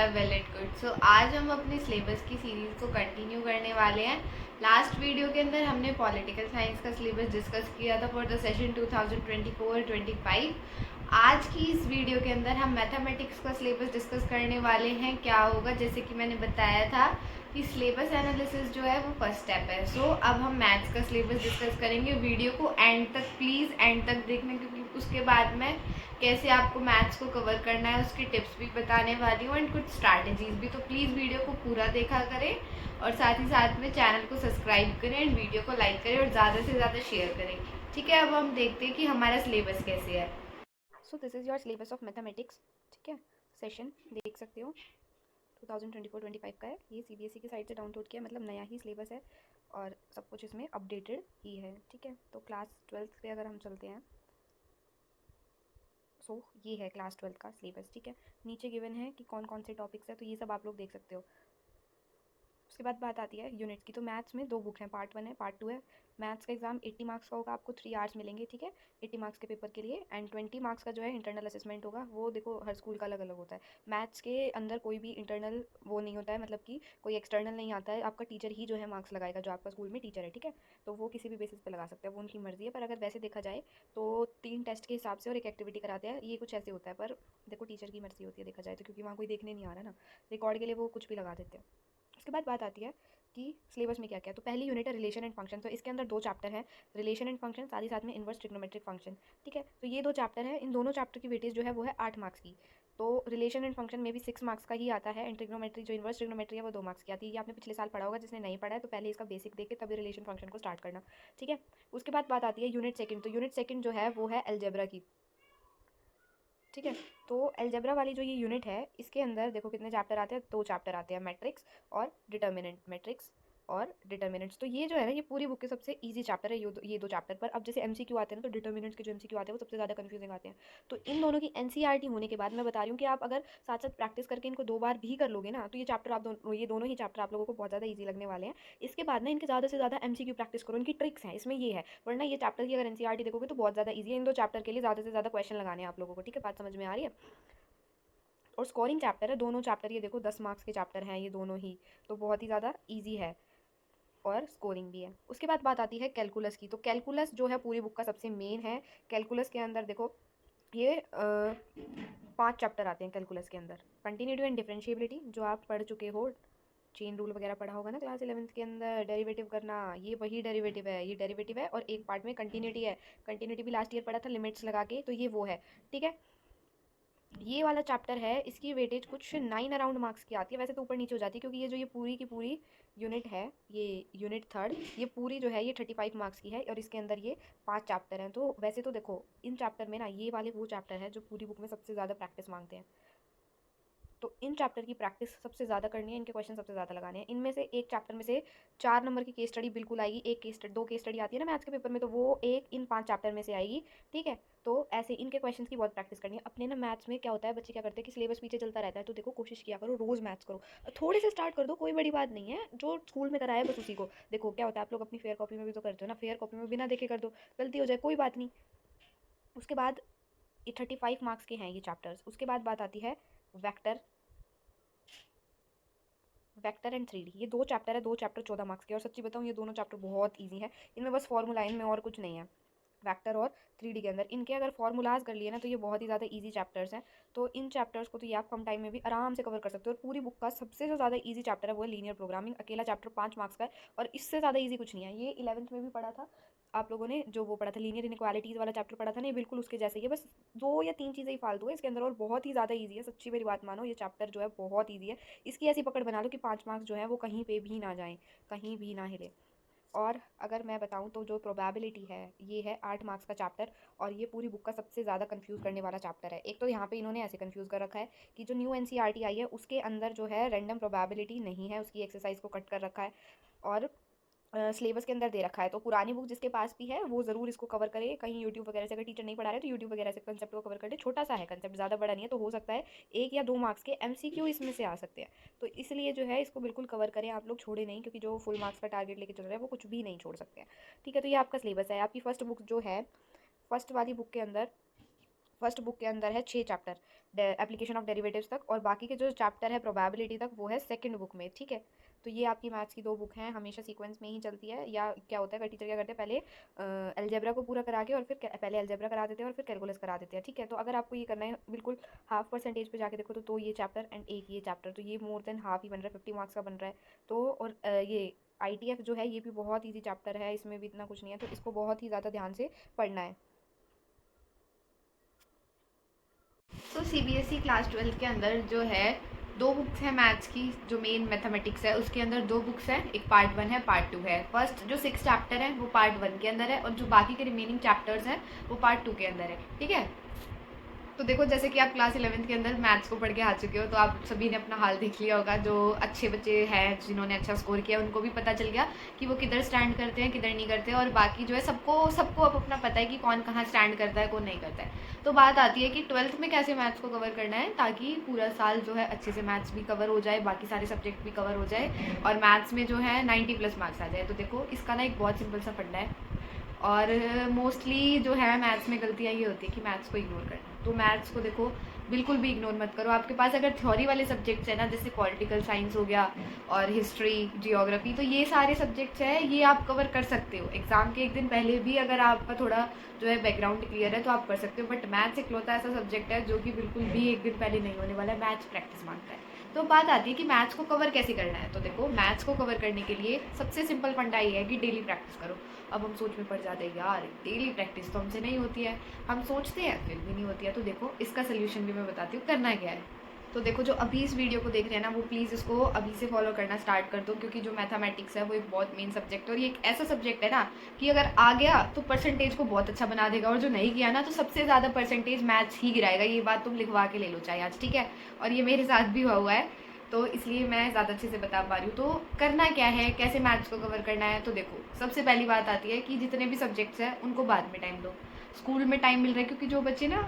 Well and good. सो आज हम अपने सिलेबस की सीरीज़ को कंटिन्यू करने वाले हैं। लास्ट वीडियो के अंदर हमने पॉलिटिकल साइंस का सिलेबस डिस्कस किया था फॉर द सेशन 2024-25। आज की इस वीडियो के अंदर हम मैथमेटिक्स का सिलेबस डिस्कस करने वाले हैं। क्या होगा, जैसे कि मैंने बताया था कि सिलेबस एनालिसिस जो है वो फर्स्ट स्टेप है। सो अब हम मैथ्स का सिलेबस डिस्कस करेंगे। वीडियो को एंड तक प्लीज़ एंड तक देखना, क्योंकि उसके बाद में कैसे आपको मैथ्स को कवर करना है उसकी टिप्स भी बताने वाली हूँ एंड कुछ स्ट्रैटेजीज भी। तो प्लीज़ वीडियो को पूरा देखा करें और साथ ही साथ में चैनल को सब्सक्राइब करें एंड वीडियो को लाइक करें और ज़्यादा से ज़्यादा शेयर करें। ठीक है, अब हम देखते हैं कि हमारा सिलेबस कैसे है। So this is your syllabus of mathematics. ठीक है, सेशन देख सकते हो 2024-25 का है। ये सीबीएसई की साइट से डाउनलोड किया, मतलब नया ही सिलेबस है और सब कुछ इसमें अपडेटेड ही है। ठीक है, तो क्लास 12th पे अगर हम चलते हैं, सो ये है क्लास 12th का सिलेबस। ठीक है, नीचे गिवन है कि कौन कौन से टॉपिक्स है, तो ये सब आप लोग देख सकते हो। उसके बाद बात आती है यूनिट की। तो मैथ्स में दो बुक हैं, पार्ट 1 है, पार्ट 2 है। मैथ्स का एग्जाम 80 मार्क्स का होगा, आपको 3 आवर्स मिलेंगे। ठीक है, 80 मार्क्स के पेपर के लिए, एंड 20 मार्क्स का जो है इंटरनल असेसमेंट होगा। वो देखो हर स्कूल का अलग अलग होता है। मैथ्स के अंदर कोई भी इंटरनल वो नहीं होता है, मतलब कि कोई एक्सटर्नल नहीं आता है। आपका टीचर ही जो है मार्क्स लगाएगा, जो आपका स्कूल में टीचर है। ठीक है, तो वो किसी भी बेसिस पे लगा सकते हैं, वो उनकी मर्जी है। पर अगर वैसे देखा जाए तो 3 टेस्ट के हिसाब से और एक एक्टिविटी कराते हैं, ये कुछ ऐसे होता है। पर देखो टीचर की मर्जी होती है देखा जाए तो, क्योंकि वहाँ कोई देखने नहीं आ रहा ना, रिकॉर्ड के लिए वो कुछ भी लगा देते हैं। उसके बाद बात आती है कि सिलेबस में क्या क्या है। तो पहली यूनिट है रिलेशन एंड फंक्शन। तो इसके अंदर 2 चैप्टर हैं, रिलेशन एंड फंक्शन, साथ ही साथ में इन्वर्स ट्रिग्नोमेट्रिक फंक्शन। ठीक है, तो ये 2 चैप्टर हैं। इन दोनों चैप्टर की वेटेज जो है वो है 8 मार्क्स की। तो रिलेशन एंड फंक्शन में भी 6 मार्क्स का ही आता है, एंड ट्रिग्नोमेट्री जो इन्वर्स ट्रिग्नोमेट्री है वो 2 मार्क्स की आती है। ये आपने पिछले साल पढ़ा होगा, जिसने नहीं पढ़ा है तो पहले इसका बेसिक देख के तभी रिलेशन फंक्शन को स्टार्ट करना। ठीक है, उसके बाद बात आती है यूनिट सेकंड। तो यूनिट सेकंड जो है वो है अलजेब्रा की। ठीक है, तो अलजेब्रा वाली जो ये यूनिट है, इसके अंदर देखो कितने चैप्टर आते हैं, 2 चैप्टर आते हैं, मैट्रिक्स और डिटर्मिनेंट। मैट्रिक्स और डिटर्मिनेंट्स। तो ये जो है ना, ये पूरी बुक के सबसे इजी चैप्टर है, ये दो चैप्टर। पर अब जैसे एमसीक्यू आते हैं ना, तो डिटर्मिनेंट्स के जो एमसीक्यू आते हैं वो सबसे ज़्यादा कंफ्यूजिंग आते हैं। तो इन दोनों की एनसीईआरटी होने के बाद मैं बता रही हूँ कि आप अगर साथ साथ प्रैक्टिस करके इनको 2 बार भी कर लोगे ना, तो ये दोनों ही चैप्टर आप लोगों को बहुत ज़्यादा ईजी लगने वाले हैं। इसके बाद ना इनके ज़्यादा से ज़्यादा एमसीक्यू प्रैक्टिस करो, इनकी ट्रिक्स हैं इसमें, ये है। वरना ये चैप्टर की अगर एनसीईआरटी देखोगे तो बहुत ज़्यादा ईजी है। इन 2 चैप्टर के लिए ज़्यादा से ज़्यादा क्वेश्चन लगाने हैं आप लोगों को। ठीक है, बात समझ में आ रही है। और स्कोरिंग चैप्टर है दोनों चैप्टर, ये देखो 10 मार्क्स के चैप्टर हैं ये दोनों ही, तो बहुत ही ज़्यादा ईजी है और स्कोरिंग भी है। उसके बाद बात आती है कैलकुलस की। तो कैलकुलस जो है पूरी बुक का सबसे मेन है। कैलकुलस के अंदर देखो ये 5 चैप्टर आते हैं कैलकुलस के अंदर। कंटिन्यूटी एंड डिफरेंशिएबिलिटी जो आप पढ़ चुके हो, चेन रूल वगैरह पढ़ा होगा ना क्लास 11th के अंदर। डेरिवेटिव करना, ये वही डेरिवेटिव है, ये डेरिवेटिव है। और एक पार्ट में कंटिन्यूटी है, कंटिन्यूटी भी लास्ट ईयर पढ़ा था लिमिट्स लगा के, तो ये वो है। ठीक है, ये वाला चैप्टर है, इसकी वेटेज कुछ 9 अराउंड मार्क्स की आती है। वैसे तो ऊपर नीचे हो जाती है, क्योंकि ये जो ये पूरी की पूरी यूनिट है, ये यूनिट थर्ड, ये पूरी जो है ये 35 मार्क्स की है, और इसके अंदर ये 5 चैप्टर हैं। तो वैसे तो देखो इन चैप्टर में ना, ये वाले वो चैप्टर है जो पूरी बुक में सबसे ज़्यादा प्रैक्टिस मांगते हैं। तो इन चैप्टर की प्रैक्टिस सबसे ज़्यादा करनी है, इनके क्वेश्चन सबसे ज़्यादा लगाने हैं। इनमें से एक चैप्टर में से 4 नंबर की केस स्टडी बिल्कुल आएगी। एक केस स्टडी, 2 केस स्टडी आती है ना मैथ्स के पेपर में, तो वो एक इन 5 चैप्टर में से आएगी। ठीक है, तो ऐसे इनके क्वेश्चंस की बहुत प्रैक्टिस करनी है अपने ना। मैथ्स में क्या होता है, बच्चे क्या करते हैं कि सिलेबस पीछे चलता रहता है, तो देखो कोशिश किया करो रोज़ मैथ्स करो। थोड़े से स्टार्ट कर दो, कोई बड़ी बात नहीं है, जो स्कूल में कराया बस उसी को देखो। क्या होता है, आप लोग अपनी फेयर कॉपी में भी तो करते हो ना, फेयर कॉपी में बिना देखे कर दो, गलती हो जाए कोई बात नहीं। उसके बाद ये 35 मार्क्स के हैं ये चैप्टर्स। उसके बाद बात आती है वैक्टर, वेक्टर एंड 3D। ये 2 चैप्टर है, 2 चैप्टर 14 मार्क्स के। और सच्ची बताऊँ ये दोनों चैप्टर बहुत ईजी है, इनमें बस फॉर्मूला है, इनमें और कुछ नहीं है। वेक्टर और 3D के अंदर इनके अगर फॉर्मूलाज कर लिए ना, तो ये बहुत ही ज़्यादा इजी चैप्टर्स हैं। तो इन चैप्टर्स को तो ये आप कम टाइम में भी आराम से कवर कर सकते हो। और पूरी बुक का सबसे जो ज़्यादा इजी चैप्टर है वो है लीनियर प्रोग्रामिंग। अकेला चैप्टर 5 मार्क्स का है, और इससे ज़्यादा इजी कुछ नहीं है। ये 11th में भी पढ़ा था आप लोगों ने, जो वो पढ़ा था लीनियर इनक्वालिटीज़ वाला चैप्टर पढ़ा था ना, ये बिल्कुल उसके जैसे ही है। बस 2 या 3 चीज़ें ही फालतू है इसके अंदर, और बहुत ही ज़्यादा ईजी है। सच्ची मेरी बात मानो, ये चैप्टर जो है बहुत ईजी है। इसकी ऐसी पकड़ बना लो कि 5 मार्क्स जो है वो कहीं पे भी ना जाएँ, कहीं भी ना हिले। और अगर मैं बताऊं तो जो प्रोबेबिलिटी है, ये है 8 मार्क्स का चैप्टर, और ये पूरी बुक का सबसे ज़्यादा कंफ्यूज करने वाला चैप्टर है। एक तो यहाँ पे इन्होंने ऐसे कंफ्यूज कर रखा है कि जो न्यू एनसीईआरटी आई है उसके अंदर जो है रैंडम प्रोबेबिलिटी नहीं है, उसकी एक्सरसाइज को कट कर रखा है। और सिलेबस के अंदर दे रखा है, तो पुरानी बुक जिसके पास भी है वो ज़रूर इसको कवर करे। कहीं यूट्यूब वगैरह से अगर टीचर नहीं पढ़ा रहे तो यूट्यूब वगैरह से कंसेप्ट को कवर कर दे। छोटा सा है कंसेप्ट, ज़्यादा बड़ा नहीं है, तो हो सकता है 1 या 2 मार्क्स के एमसीक्यू इसमें से आ सकते हैं। तो इसलिए जो है इसको बिल्कुल कवर करें आप लोग, छोड़े नहीं, क्योंकि जो फुल मार्क्स का टारगेट लेके चल रहे हैं वो कुछ भी नहीं छोड़ सकते हैं। ठीक है, तो ये आपका सिलेबस है। आपकी फर्स्ट बुक जो है, फर्स्ट वाली बुक के अंदर फर्स्ट बुक के अंदर है 6 चैप्टर एप्लीकेशन ऑफ डेरिवेटिव्स तक, और बाकी के जो चैप्टर है प्रोबेबिलिटी तक वो है सेकंड बुक में, ठीक है। तो ये आपकी मैथ्स की 2 बुक हैं, हमेशा सीक्वेंस में ही चलती है। या क्या होता है कि टीचर क्या करते हैं, पहले अलजेब्रा को पूरा करा के और फिर पहले अलजेब्रा करा देते हैं और फिर कैलकुलस करा देते हैं, ठीक है। तो अगर आपको ये करना है बिल्कुल हाफ परसेंटेज पे जाके देखो तो ये चैप्टर एंड एक ये चैप्टर, तो ये मोर देन हाफ ही बन रहा है, 50 मार्क्स का बन रहा है। तो और ये ITF जो है ये भी बहुत ईजी चैप्टर है, इसमें भी इतना कुछ नहीं है, तो इसको बहुत ही ज़्यादा ध्यान से पढ़ना है। तो CBSE क्लास 12 के अंदर जो है 2 बुक्स हैं मैथ्स की, जो मेन मैथमेटिक्स है उसके अंदर 2 बुक्स हैं, एक पार्ट 1 है पार्ट 2 है। फर्स्ट जो 6 चैप्टर है वो पार्ट 1 के अंदर है और जो बाकी के रिमेनिंग चैप्टर्स हैं वो पार्ट 2 के अंदर है, ठीक है। तो देखो जैसे कि आप क्लास 11th के अंदर मैथ्स को पढ़ के आ चुके हो, तो आप सभी ने अपना हाल देख लिया होगा। जो अच्छे बच्चे हैं जिन्होंने अच्छा स्कोर किया उनको भी पता चल गया कि वो किधर स्टैंड करते हैं किधर नहीं करते हैं, और बाकी जो है सबको सबको अब अपना पता है कि कौन कहाँ स्टैंड करता है कौन नहीं करता है। तो बात आती है कि 12th में कैसे मैथ्स को कवर करना है ताकि पूरा साल जो है अच्छे से मैथ्स भी कवर हो जाए, बाकी सारे सब्जेक्ट भी कवर हो जाए और मैथ्स में जो है 90+ मार्क्स आ जाए। तो देखो इसका ना एक बहुत सिंपल सा फंडा है, और मोस्टली जो है मैथ्स में गलतियाँ ये होती है कि मैथ्स को इग्नोर करना। तो मैथ्स को देखो बिल्कुल भी इग्नोर मत करो। आपके पास अगर थ्योरी वाले सब्जेक्ट्स हैं ना, जैसे पॉलिटिकल साइंस हो गया और हिस्ट्री जियोग्राफी, तो ये सारे सब्जेक्ट्स हैं ये आप कवर कर सकते हो। एग्ज़ाम के एक दिन पहले भी अगर आपका थोड़ा जो है बैकग्राउंड क्लियर है तो आप कर सकते हो। बट मैथ्स इकलौता ऐसा सब्जेक्ट है जो कि बिल्कुल भी एक दिन पहले नहीं होने वाला है, मैथ्स प्रैक्टिस मांगता है। तो बात आती है कि मैथ्स को कवर कैसे करना है। तो देखो मैथ्स को कवर करने के लिए सबसे सिंपल फंडा ये है कि डेली प्रैक्टिस करो। अब हम सोच में पड़ जाते हैं यार डेली प्रैक्टिस तो हमसे नहीं होती है, हम सोचते हैं फिर भी नहीं होती है। तो देखो इसका सोल्यूशन भी मैं बताती हूँ करना क्या है। तो देखो जो अभी इस वीडियो को देख रहे हैं ना वो प्लीज़ इसको अभी से फॉलो करना स्टार्ट कर दो, क्योंकि जो मैथमेटिक्स है वो एक बहुत मेन सब्जेक्ट है और ये एक ऐसा सब्जेक्ट है ना कि अगर आ गया तो परसेंटेज को बहुत अच्छा बना देगा, और जो नहीं किया ना तो सबसे ज़्यादा परसेंटेज मैथ्स ही गिराएगा। ये बात तुम लिखवा के ले लो चाहे आज, ठीक है। और ये मेरे साथ भी हुआ है, तो इसलिए मैं ज़्यादा अच्छे से बता पा रही हूँ। तो करना क्या है, कैसे मैथ्स को कवर करना है। तो देखो सबसे पहली बात आती है कि जितने भी सब्जेक्ट्स हैं उनको बाद में टाइम दो। स्कूल में टाइम मिल रहा है क्योंकि जो बच्चे ना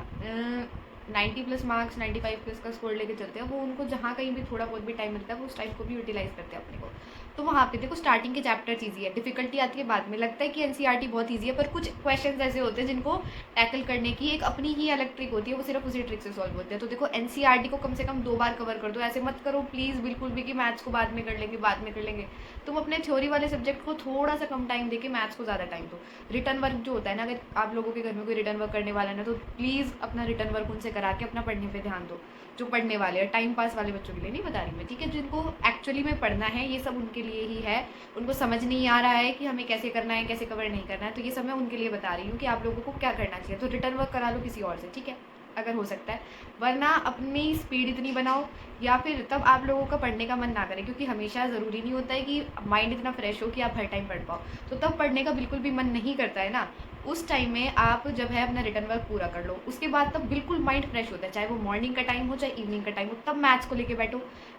90+ मार्क्स 95+ का स्कोर लेके चलते हैं वो उनको जहाँ कहीं भी थोड़ा बहुत भी टाइम मिलता है वो उस टाइम को भी यूटिलाइज करते हैं अपने को। तो वहाँ पे देखो स्टार्टिंग के चैप्टर्स ईजी है, डिफिकल्टी आती है बाद में। लगता है कि NCERT बहुत ईजी है, पर कुछ क्वेश्चन ऐसे होते हैं जिनको टैकल करने की एक अपनी ही अलग ट्रिक होती है, वो सिर्फ उसी ट्रिक से सॉल्व होते हैं। तो देखो NCERT को कम से कम 2 बार कवर कर दो, ऐसे मत करो प्लीज़ बिल्कुल भी कि मैथ्स को बाद में कर लेंगे बाद में कर लेंगे। तुम अपने थ्योरी वाले सब्जेक्ट को थोड़ा सा कम टाइम देके मैथ्स को ज़्यादा टाइम दो। रिटर्न वर्क जो होता है ना, अगर आप लोगों के घर में कोई रिटर्न वर्क करने वाला है ना तो प्लीज़ अपना रिटर्न वर्क उनसे करा के अपना पढ़ने पे ध्यान दो। जो पढ़ने वाले हैं, टाइम पास वाले बच्चों के लिए नहीं बता रही मैं, ठीक है। जिनको एक्चुअली में पढ़ना है ये सब उनके लिए ही है, उनको समझ नहीं आ रहा है कि हमें कैसे करना है कैसे कवर नहीं करना है, तो ये सब मैं उनके लिए बता रही हूँ कि आप लोगों को क्या करना चाहिए। तो रिटर्न वर्क करा लो किसी और से, ठीक है, अगर हो सकता है। वरना अपनी स्पीड इतनी बनाओ, या फिर तब आप लोगों का पढ़ने का मन ना करे, क्योंकि हमेशा ज़रूरी नहीं होता है कि माइंड इतना फ्रेश हो कि आप हर टाइम पढ़ पाओ। तो तब पढ़ने का बिल्कुल भी मन नहीं करता है ना, उस टाइम में आप जब है अपना रिटर्न वर्क पूरा कर लो, उसके बाद तब बिल्कुल माइंड फ्रेश होता है, चाहे वो मॉर्निंग का टाइम हो चाहे इवनिंग का टाइम हो। तब मैथ्स को लेके बैठो,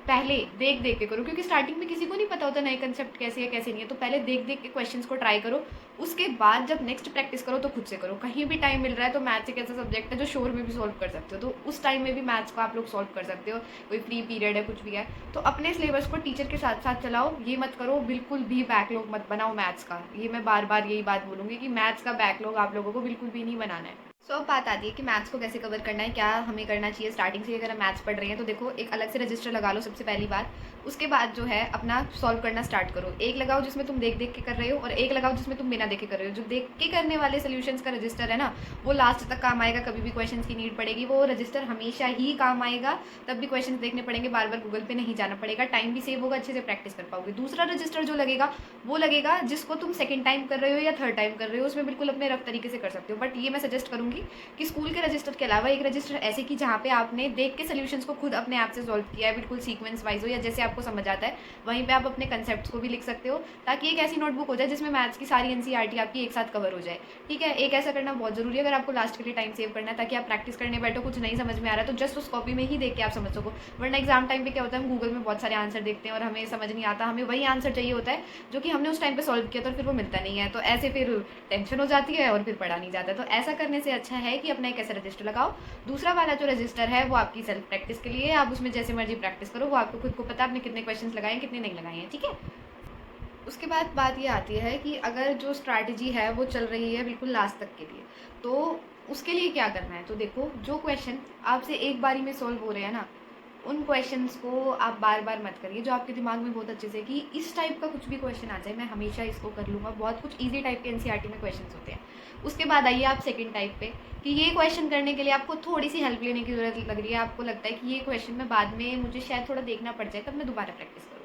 पहले देख देख के करो, क्योंकि स्टार्टिंग में किसी को नहीं पता होता नए कंसेप्ट कैसे है कैसे नहीं है। तो पहले देख देख के क्वेश्चंस को ट्राई करो, उसके बाद जब नेक्स्ट प्रैक्टिस करो तो खुद से करो। कहीं भी टाइम मिल रहा है तो मैथ्स एक ऐसा सब्जेक्ट है जो शोर में भी सॉल्व कर सकते हो, तो उस टाइम में भी मैथ्स को आप लोग सॉल्व कर सकते हो। कोई फ्री पीरियड है कुछ भी है तो अपने सिलेबस को टीचर के साथ साथ चलाओ। ये मत करो बिल्कुल भी बैकलॉग मत बनाओ मैथ्स का, ये मैं बार बार यही बात बोलूँगी कि मैथ्स का बैकलॉग आप लोगों को बिल्कुल भी नहीं बनाना है। सो अब बात आती है कि मैथ्स को कैसे कवर करना है, क्या हमें करना चाहिए स्टार्टिंग से। अगर हम मैथ्स पढ़ रहे हैं तो देखो एक अलग से रजिस्टर लगा लो सबसे पहली बात। उसके बाद जो है अपना सॉल्व करना स्टार्ट करो। एक लगाओ जिसमें तुम देख देख के कर रहे हो, और एक लगाओ जिसमें तुम बिना देखे कर रहे हो। जो देख के करने वाले सोल्यूशंस का रजिस्टर है ना वो लास्ट तक काम आएगा, कभी भी क्वेश्चंस की नीड पड़ेगी वो रजिस्टर हमेशा ही काम आएगा। तब भी क्वेश्चन देखने पड़ेंगे, बार बार गूगल पे नहीं जाना पड़ेगा, टाइम भी सेव होगा, अच्छे से प्रैक्टिस कर पाओगे। दूसरा रजिस्टर जो लगेगा वो लगेगा जिसको तुम सेकंड टाइम कर रहे हो या थर्ड टाइम कर रहे हो, उसमें बिल्कुल अपने रफ तरीके से कर सकते हो। बट ये मैं सजेस्ट करूँगी कि स्कूल के रजिस्टर के अलावा एक रजिस्टर ऐसे कि जहाँ पे आपने देख के सोल्यूशंस को खुद अपने आप से सॉल्व किया है, बिल्कुल सीक्वेंस वाइज हो या जैसे आपको समझ आता है, वहीं पे आप अपने कंसेप्ट्स को भी लिख सकते हो, ताकि एक ऐसी नोटबुक हो जाए जिसमें मैथ्स की सारी NCERT आपकी एक साथ कवर हो जाए, ठीक है। एक ऐसा करना बहुत ज़रूरी है अगर आपको लास्ट के लिए टाइम सेव करना है, ताकि आप प्रैक्टिस करने बैठो कुछ नहीं समझ में आ रहा है तो जस्ट उस कॉपी में ही देख के आप समझ सको। वरना एग्जाम टाइम पे क्या होता है, हम गूगल में बहुत सारे आंसर देखते हैं और हमें समझ नहीं आता, हमें वही आंसर चाहिए होता है जो कि हमने उस टाइम पे सॉल्व किया था और फिर वो मिलता नहीं है, तो ऐसे फिर टेंशन हो जाती है और फिर पढ़ा नहीं जाता। तो ऐसा करने से अच्छा है कि अपना एक ऐसा रजिस्टर लगाओ। दूसरा वाला जो रजिस्टर है वो आपकी सेल्फ प्रैक्टिस के लिए है, आप उसमें जैसे मर्जी प्रैक्टिस करो, वो आपको खुद को पता है आपने कितने क्वेश्चंस लगाए हैं कितने नहीं लगाए हैं, ठीक है। उसके बाद बात ये आती है कि अगर जो स्ट्रैटेजी है वो चल रही है बिल्कुल लास्ट तक के लिए, तो उसके लिए क्या करना है, तो देखो जो क्वेश्चन आपसे एक बारी में सॉल्व हो रहे हैं ना, उन क्वेश्चंस को आप बार बार मत करिए। जो आपके दिमाग में बहुत अच्छे से कि इस टाइप का कुछ भी क्वेश्चन आ जाए मैं हमेशा इसको कर लूँगा, बहुत कुछ ईजी टाइप के एनसीईआरटी में क्वेश्चंस होते हैं। उसके बाद आइए आप सेकंड टाइप पे कि ये क्वेश्चन करने के लिए आपको थोड़ी सी हेल्प लेने की ज़रूरत लग रही है, आपको लगता है कि ये क्वेश्चन में बाद में मुझे शायद थोड़ा देखना पड़ जाए, तब मैं दोबारा प्रैक्टिस करूँ।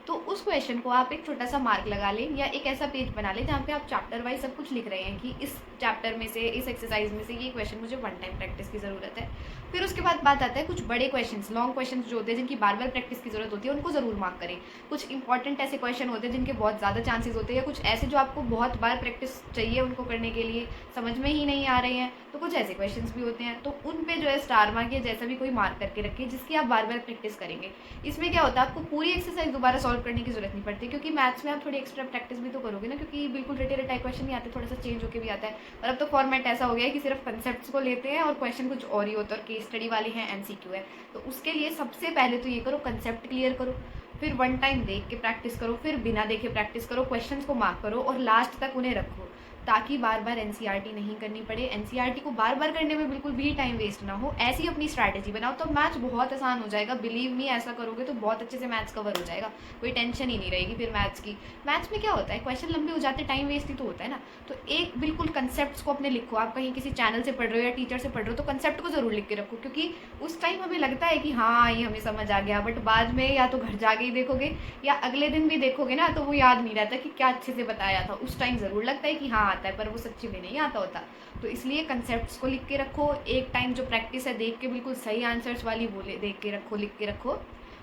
तो उस क्वेश्चन को आप एक छोटा सा मार्क लगा लें या एक ऐसा पेज बना लें जहाँ पे आप चैप्टर वाइज सब कुछ लिख रहे हैं कि इस चैप्टर में से, इस एक्सरसाइज में से ये क्वेश्चन मुझे वन टाइम प्रैक्टिस की ज़रूरत है। फिर उसके बाद बात आता है कुछ बड़े क्वेश्चंस, लॉन्ग क्वेश्चंस जो होते हैं जिनकी बार बार प्रैक्टिस की ज़रूरत होती है, उनको ज़रूर मार्क करें। कुछ इंपॉर्टेंट ऐसे क्वेश्चन होते हैं जिनके बहुत ज़्यादा चांसेस होते हैं, या कुछ ऐसे जो आपको बहुत बार प्रैक्टिस चाहिए उनको करने के लिए, समझ में ही नहीं आ रहे हैं, तो कुछ ऐसे क्वेश्चंस भी होते हैं, तो उन पे जो है स्टार मार्क या जैसा भी कोई मार्क करके रखिए जिसकी आप बार बार प्रैक्टिस करेंगे। इसमें क्या होता है, आपको पूरी एक्सरसाइज दोबारा सॉल्व करने की जरूरत नहीं पड़ती, क्योंकि मैथ्स में आप थोड़ी एक्स्ट्रा प्रैक्टिस भी तो करोगे ना, क्योंकि बिल्कुल रटे रटाई क्वेश्चन नहीं आते, थोड़ा सा चेंज होकर भी आता है। और अब तो फॉर्मेट ऐसा हो गया है कि सिर्फ कंसेप्ट्स को लेते हैं और क्वेश्चन कुछ और ही होता है, और केस स्टडी वाले हैं, एमसीक्यू है। तो उसके लिए सबसे पहले तो ये करो, कंसेप्ट क्लियर करो, फिर वन टाइम देख के प्रैक्टिस करो, फिर बिना देखे प्रैक्टिस करो, क्वेश्चंस को मार्क करो और लास्ट तक उन्हें रखो, ताकि बार बार एनसीईआरटी नहीं करनी पड़े। एनसीईआरटी को बार बार करने में बिल्कुल भी टाइम वेस्ट ना हो, ऐसी अपनी स्ट्रैटेजी बनाओ तो मैथ्स बहुत आसान हो जाएगा। बिलीव मी, ऐसा करोगे तो बहुत अच्छे से मैथ्स कवर हो जाएगा, कोई टेंशन ही नहीं रहेगी फिर मैथ्स की। मैथ्स में क्या होता है, क्वेश्चन लंबे हो जाते, टाइम वेस्ट ही तो होता है ना। तो एक बिल्कुल कंसेप्ट को अपने लिखो, आप कहीं किसी चैनल से पढ़ रहे हो या टीचर से पढ़ रहे हो तो कंसेप्ट को जरूर लिख के रखो, क्योंकि उस टाइम हमें लगता है कि हाँ ये हमें समझ आ गया, बट बाद में या तो घर जाके ही देखोगे या अगले दिन भी देखोगे ना, तो वो याद नहीं रहता कि क्या अच्छे से बताया था। उस टाइम ज़रूर लगता है कि हाँ आता है, पर वो सच्ची में नहीं आता होता। तो इसलिए कंसेप्ट्स को लिख के रखो, एक टाइम जो प्रैक्टिस है देख के बिल्कुल सही आंसर्स वाली वो देख के रखो, लिख के रखो,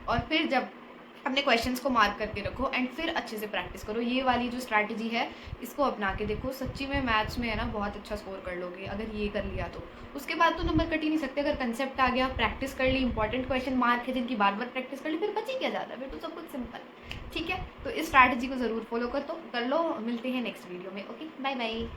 और फिर जब अपने क्वेश्चंस को मार्क करके रखो एंड फिर अच्छे से प्रैक्टिस करो। ये वाली जो स्ट्रैटेजी है इसको अपना के देखो, सच्ची में मैथ्स में है ना बहुत अच्छा स्कोर कर लोगे अगर ये कर लिया तो। उसके बाद तो नंबर कट ही नहीं सकते। अगर कंसेप्ट आ गया, प्रैक्टिस कर ली, इंपॉर्टेंट क्वेश्चन मार्क है जिनकी बार बार प्रैक्टिस कर ली, फिर बच ही क्या जाता है, फिर तो सब कुछ सिंपल। ठीक है, तो इस स्ट्रैटेजी को ज़रूर फॉलो कर लो। मिलते हैं नेक्स्ट वीडियो में। Okay, bye bye.